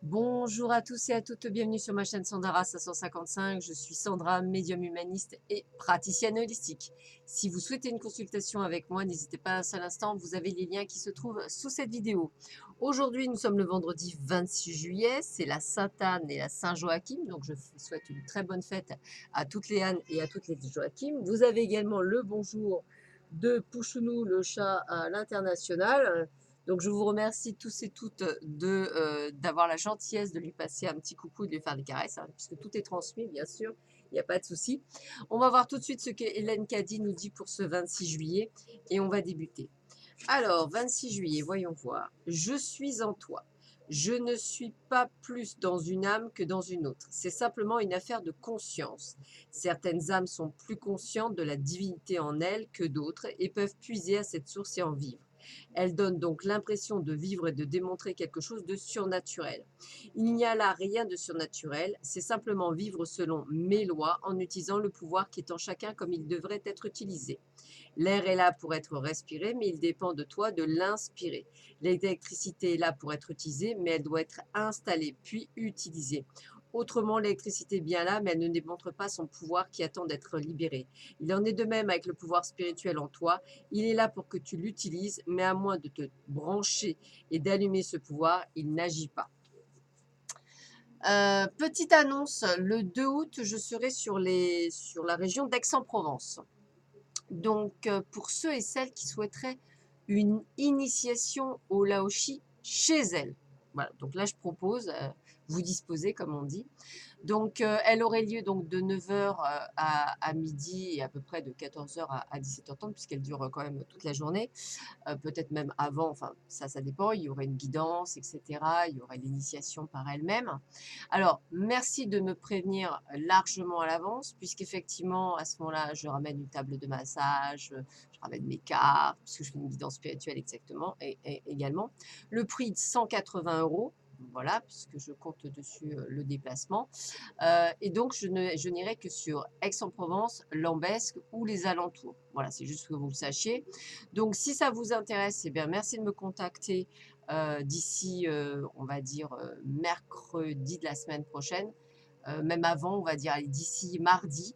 Bonjour à tous et à toutes, bienvenue sur ma chaîne Sandara 555. Je suis Sandra, médium humaniste et praticienne holistique. Si vous souhaitez une consultation avec moi, n'hésitez pas un seul instant, vous avez les liens qui se trouvent sous cette vidéo. Aujourd'hui, nous sommes le vendredi 26 juillet, c'est la Sainte-Anne et la Saint-Joachim, donc je vous souhaite une très bonne fête à toutes les Annes et à toutes les Joachim. Vous avez également le bonjour de Pouchounou, le chat à l'international. Donc, je vous remercie tous et toutes d'avoir la gentillesse de lui passer un petit coucou et de lui faire des caresses, hein, puisque tout est transmis, bien sûr, il n'y a pas de souci. On va voir tout de suite ce que Hélène Caddy nous dit pour ce 26 juillet et on va débuter. Alors, 26 juillet, voyons voir. Je suis en toi. Je ne suis pas plus dans une âme que dans une autre. C'est simplement une affaire de conscience. Certaines âmes sont plus conscientes de la divinité en elles que d'autres et peuvent puiser à cette source et en vivre. Elles donnent donc l'impression de vivre et de démontrer quelque chose de surnaturel. Il n'y a là rien de surnaturel, c'est simplement vivre selon mes lois en utilisant le pouvoir qui est en chacun comme il devrait être utilisé. L'air est là pour être respiré, mais il dépend de toi de l'inspirer. L'électricité est là pour être utilisée, mais elle doit être installée puis utilisée. Autrement, l'électricité est bien là, mais elle ne démontre pas son pouvoir qui attend d'être libéré. Il en est de même avec le pouvoir spirituel en toi. Il est là pour que tu l'utilises, mais à moins de te brancher et d'allumer ce pouvoir, il n'agit pas. Petite annonce, le 2 août, je serai sur la région d'Aix-en-Provence. Donc, pour ceux et celles qui souhaiteraient une initiation au Laoshi chez elles. Voilà, donc là, je propose, vous disposez, comme on dit. Donc, elle aurait lieu donc de 9h à midi et à peu près de 14h à 17h30, puisqu'elle dure quand même toute la journée. Peut-être même avant, enfin ça dépend, il y aurait une guidance, etc. Il y aurait l'initiation par elle-même. Alors, merci de me prévenir largement à l'avance, puisqu'effectivement, à ce moment-là, je ramène une table de massage, je ramène mes cartes, puisque je fais une guidance spirituelle exactement, et également. Le prix de 180 euros, voilà, puisque je compte dessus le déplacement. Et donc, je n'irai que sur Aix-en-Provence, Lambesc ou les alentours. Voilà, c'est juste que vous le sachiez. Donc, si ça vous intéresse, eh bien, merci de me contacter d'ici, on va dire, mercredi de la semaine prochaine. Même avant, on va dire d'ici mardi,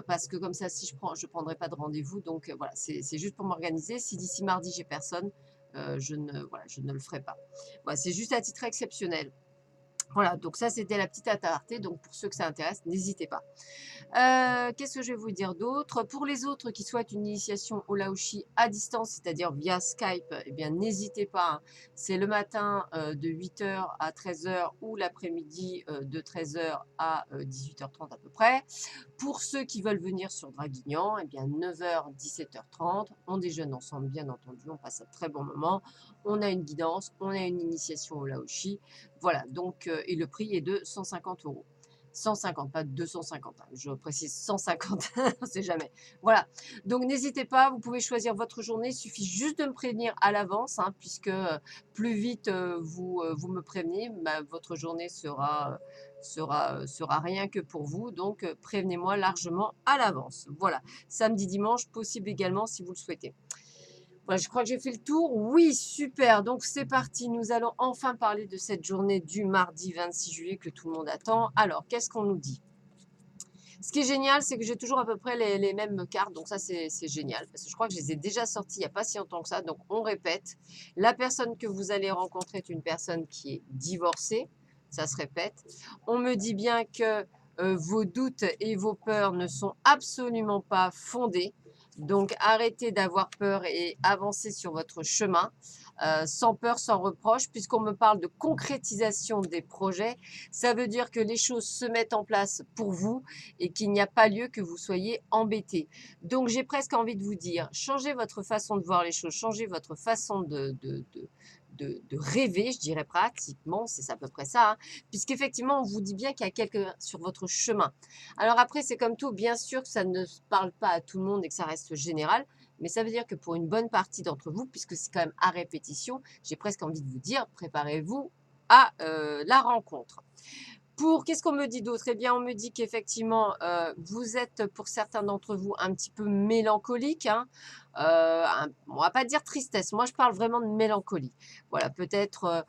parce que comme ça, si je prendrai pas de rendez-vous. Donc voilà, c'est juste pour m'organiser. Si d'ici mardi j'ai personne, je ne le ferai pas. Voilà, c'est juste à titre exceptionnel. Voilà, donc ça c'était la petite aparté. Donc pour ceux que ça intéresse, n'hésitez pas. Qu'est-ce que je vais vous dire d'autre? Pour les autres qui souhaitent une initiation au Laoshi à distance, c'est-à-dire via Skype, eh bien n'hésitez pas, hein. C'est le matin de 8h à 13h ou l'après-midi de 13h à 18h30 à peu près. Pour ceux qui veulent venir sur Draguignan, eh bien 9h, 17h30, on déjeune ensemble bien entendu, on passe un très bon moment, on a une guidance, on a une initiation au Laoshi. Voilà, donc, et le prix est de 150 euros. 150, pas 250, hein, je précise 150, on ne sait jamais. Voilà, donc n'hésitez pas, vous pouvez choisir votre journée, il suffit juste de me prévenir à l'avance, hein, puisque plus vite vous me prévenez, bah, votre journée sera rien que pour vous, donc prévenez-moi largement à l'avance. Voilà, samedi, dimanche, possible également si vous le souhaitez. Voilà, je crois que j'ai fait le tour. Oui, super. Donc c'est parti. Nous allons enfin parler de cette journée du mardi 26 juillet que tout le monde attend. Alors, qu'est-ce qu'on nous dit? Ce qui est génial, c'est que j'ai toujours à peu près les mêmes cartes. Donc ça, c'est génial. Parce que je crois que je les ai déjà sorties il n'y a pas si longtemps que ça. Donc on répète. La personne que vous allez rencontrer est une personne qui est divorcée. Ça se répète. On me dit bien que vos doutes et vos peurs ne sont absolument pas fondés. Donc arrêtez d'avoir peur et avancez sur votre chemin, sans peur, sans reproche, puisqu'on me parle de concrétisation des projets. Ça veut dire que les choses se mettent en place pour vous et qu'il n'y a pas lieu que vous soyez embêtés. Donc j'ai presque envie de vous dire, changez votre façon de voir les choses, changez votre façon de rêver, je dirais pratiquement, c'est à peu près ça, hein, puisqu'effectivement, on vous dit bien qu'il y a quelqu'un sur votre chemin. Alors après, c'est comme tout, bien sûr que ça ne parle pas à tout le monde et que ça reste général, mais ça veut dire que pour une bonne partie d'entre vous, puisque c'est quand même à répétition, j'ai presque envie de vous dire, préparez-vous à la rencontre. Qu'est-ce qu'on me dit d'autre? Eh bien, on me dit qu'effectivement, vous êtes pour certains d'entre vous un petit peu mélancolique, hein. On va pas dire tristesse, moi je parle vraiment de mélancolie. Voilà, peut-être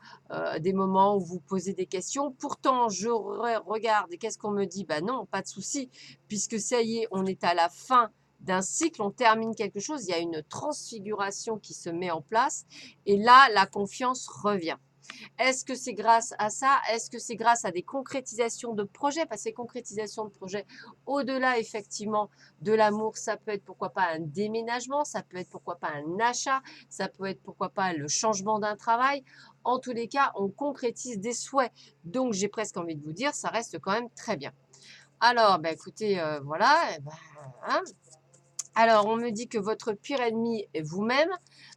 des moments où vous posez des questions. Pourtant, je regarde et qu'est-ce qu'on me dit? Bah non, pas de souci, puisque ça y est, on est à la fin d'un cycle, on termine quelque chose, il y a une transfiguration qui se met en place, et là, la confiance revient. Est-ce que c'est grâce à ça? Est-ce que c'est grâce à des concrétisations de projets? Parce que ces concrétisations de projets, au-delà effectivement de l'amour, ça peut être pourquoi pas un déménagement, ça peut être pourquoi pas un achat, ça peut être pourquoi pas le changement d'un travail. En tous les cas, on concrétise des souhaits. Donc j'ai presque envie de vous dire, ça reste quand même très bien. Alors, bah, écoutez, voilà, eh ben, hein. Alors, on me dit que votre pire ennemi est vous-même.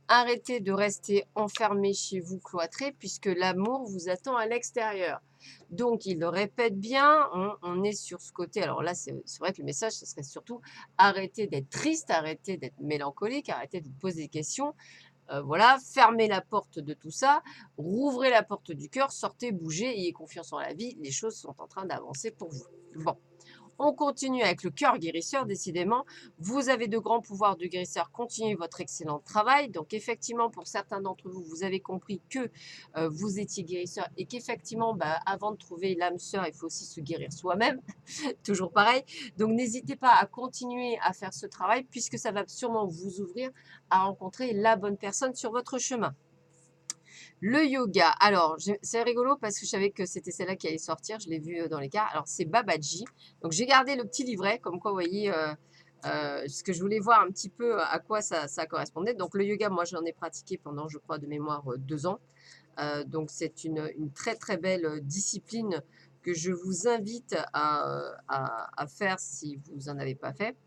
Arrêtez de rester enfermé chez vous, cloîtré, puisque l'amour vous attend à l'extérieur. Donc, il le répète bien, on est sur ce côté. Alors là, c'est vrai que le message, ce serait surtout arrêtez d'être triste, arrêtez d'être mélancolique, arrêtez de vous poser des questions. Voilà, fermez la porte de tout ça, rouvrez la porte du cœur, sortez, bougez, ayez confiance en la vie, les choses sont en train d'avancer pour vous. Bon. On continue avec le cœur guérisseur, décidément. Vous avez de grands pouvoirs de guérisseur. Continuez votre excellent travail. Donc, effectivement, pour certains d'entre vous, vous avez compris que vous étiez guérisseur et qu'effectivement, bah, avant de trouver l'âme sœur, il faut aussi se guérir soi-même. Toujours pareil. Donc, n'hésitez pas à continuer à faire ce travail puisque ça va sûrement vous ouvrir à rencontrer la bonne personne sur votre chemin. Le yoga, alors c'est rigolo parce que je savais que c'était celle-là qui allait sortir, je l'ai vue dans les cartes. Alors c'est Babaji, donc j'ai gardé le petit livret, comme quoi vous voyez, ce que je voulais voir un petit peu à quoi ça correspondait. Donc le yoga, moi j'en ai pratiqué pendant, je crois, de mémoire 2 ans. Donc c'est une très très belle discipline que je vous invite à faire si vous n'en avez pas fait.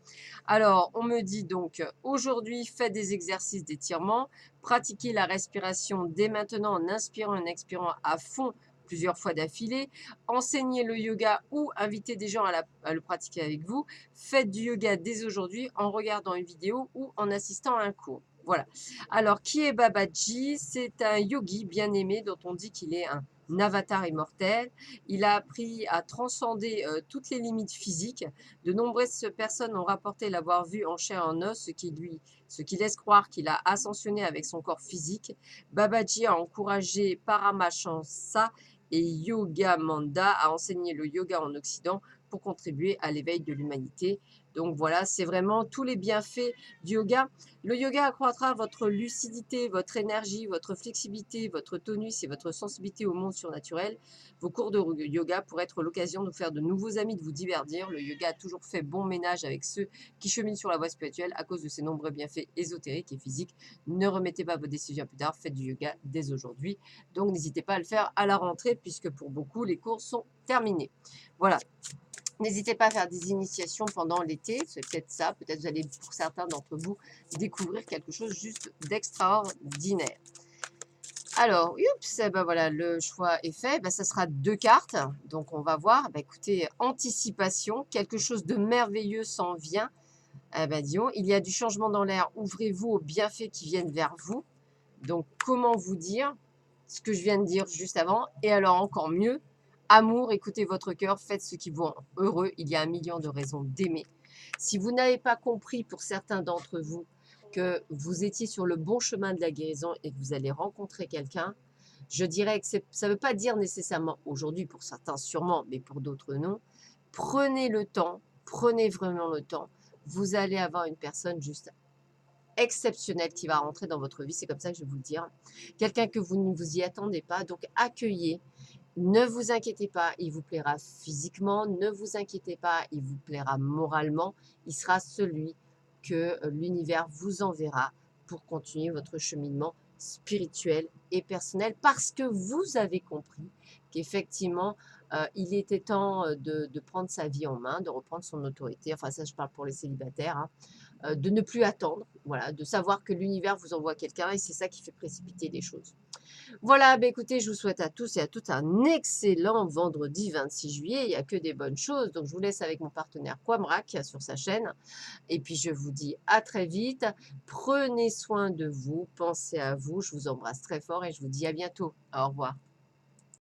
Alors, on me dit donc, aujourd'hui, faites des exercices d'étirement, pratiquez la respiration dès maintenant en inspirant et en expirant à fond plusieurs fois d'affilée, enseignez le yoga ou invitez des gens à le pratiquer avec vous, faites du yoga dès aujourd'hui en regardant une vidéo ou en assistant à un cours. Voilà. Alors, qui est Babaji? C'est un yogi bien aimé dont on dit qu'il est un avatar immortel. Il a appris à transcender toutes les limites physiques. De nombreuses personnes ont rapporté l'avoir vu en chair et en os, ce qui laisse croire qu'il a ascensionné avec son corps physique. Babaji a encouragé Paramashansa et Yogananda à enseigner le yoga en Occident pour contribuer à l'éveil de l'humanité. Donc voilà, c'est vraiment tous les bienfaits du yoga. Le yoga accroîtra votre lucidité, votre énergie, votre flexibilité, votre tonus et votre sensibilité au monde surnaturel. Vos cours de yoga pourraient être l'occasion de vous faire de nouveaux amis, de vous divertir. Le yoga a toujours fait bon ménage avec ceux qui cheminent sur la voie spirituelle à cause de ses nombreux bienfaits ésotériques et physiques. Ne remettez pas vos décisions plus tard, faites du yoga dès aujourd'hui. Donc n'hésitez pas à le faire à la rentrée puisque pour beaucoup, les cours sont terminés. Voilà. N'hésitez pas à faire des initiations pendant l'été, c'est peut-être ça, peut-être vous allez pour certains d'entre vous découvrir quelque chose juste d'extraordinaire. Alors, oups, ben voilà, le choix est fait. Ben, ça sera 2 cartes. Donc, on va voir. Ben, écoutez, anticipation, quelque chose de merveilleux s'en vient. Eh ben, disons, il y a du changement dans l'air. Ouvrez-vous aux bienfaits qui viennent vers vous. Donc, comment vous dire ce que je viens de dire juste avant? Et alors, encore mieux, amour, écoutez votre cœur, faites ce qui vous rend heureux. Il y a 1 million de raisons d'aimer. Si vous n'avez pas compris pour certains d'entre vous que vous étiez sur le bon chemin de la guérison et que vous allez rencontrer quelqu'un, je dirais que ça ne veut pas dire nécessairement aujourd'hui, pour certains sûrement, mais pour d'autres non. Prenez le temps, prenez vraiment le temps. Vous allez avoir une personne juste exceptionnelle qui va rentrer dans votre vie, c'est comme ça que je vais vous le dire. Quelqu'un que vous ne vous y attendez pas, donc accueillez. Ne vous inquiétez pas, il vous plaira physiquement, ne vous inquiétez pas, il vous plaira moralement, il sera celui que l'univers vous enverra pour continuer votre cheminement spirituel et personnel parce que vous avez compris qu'effectivement, il était temps de prendre sa vie en main, de reprendre son autorité. Enfin, ça, je parle pour les célibataires, hein. De ne plus attendre, voilà, de savoir que l'univers vous envoie quelqu'un et c'est ça qui fait précipiter les choses. Voilà, bah écoutez, je vous souhaite à tous et à toutes un excellent vendredi 26 juillet. Il n'y a que des bonnes choses. Donc, je vous laisse avec mon partenaire Quamrac sur sa chaîne. Et puis, je vous dis à très vite. Prenez soin de vous. Pensez à vous. Je vous embrasse très fort et je vous dis à bientôt. Au revoir.